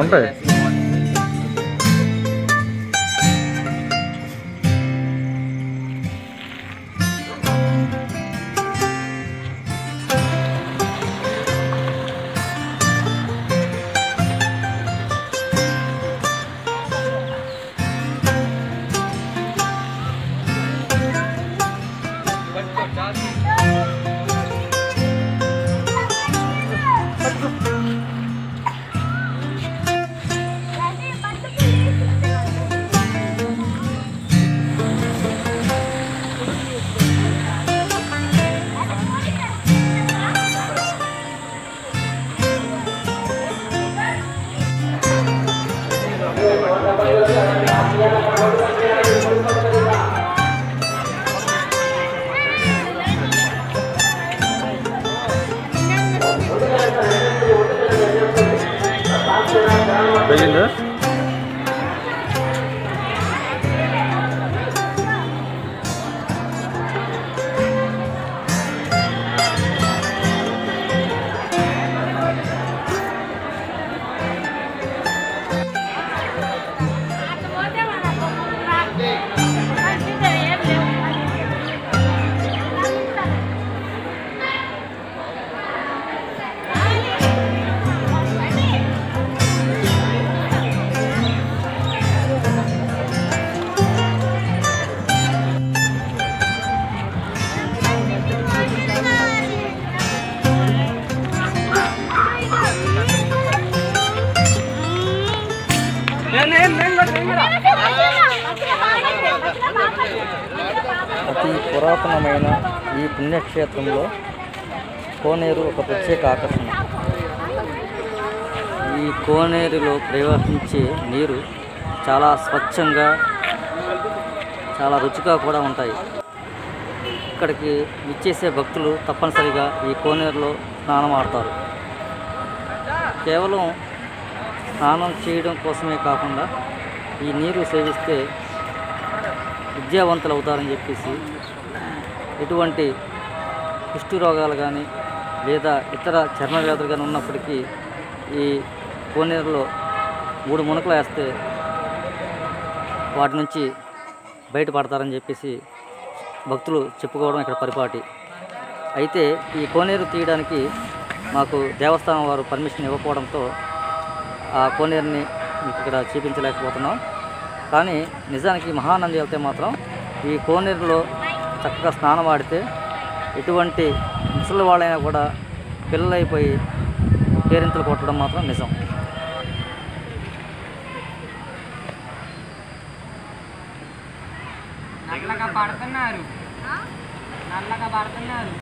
ఉంటాయి. Beginner. అతి పురాతనమైన ఈ పుణ్యక్షేత్రంలో కోనేరు ఒక ప్రత్యేక ఆకర్షణ. ఈ కోనేరులో ప్రవహించే నీరు చాలా స్వచ్ఛంగా, చాలా రుచిగా కూడా ఉంటాయి. ఇక్కడికి విచ్చేసే భక్తులు తప్పనిసరిగా ఈ కోనేరులో స్నానం ఆడతారు. కేవలం స్నానం చేయడం కోసమే కాకుండా ఈ నీరు సేవిస్తే విద్యావంతులు అవుతారని చెప్పేసి ఎటువంటి కుష్టు రోగాలు కానీ లేదా ఇతర చర్మ వ్యాధులు కానీ ఉన్నప్పటికీ ఈ కోనేరులో 3 మునకలు వేస్తే వాటి నుంచి బయటపడతారని చెప్పేసి భక్తులు చెప్పుకోవడం ఇక్కడ పరిపాటి. అయితే ఈ కోనేరు తీయడానికి మాకు దేవస్థానం వారు పర్మిషన్ ఇవ్వకపోవడంతో ఆ కోనేరుని ఇక్కడ చూపించలేకపోతున్నాం. కానీ నిజానికి మహానంది వెళ్తే మాత్రం ఈ కోనేరులో చక్కగా స్నానం ఆడితే ఎటువంటి ముసలి వాళ్ళైనా కూడా పిల్లలైపోయి కేరింతలు కొట్టడం మాత్రం నిజం. నల్లగా పడుతున్నారు.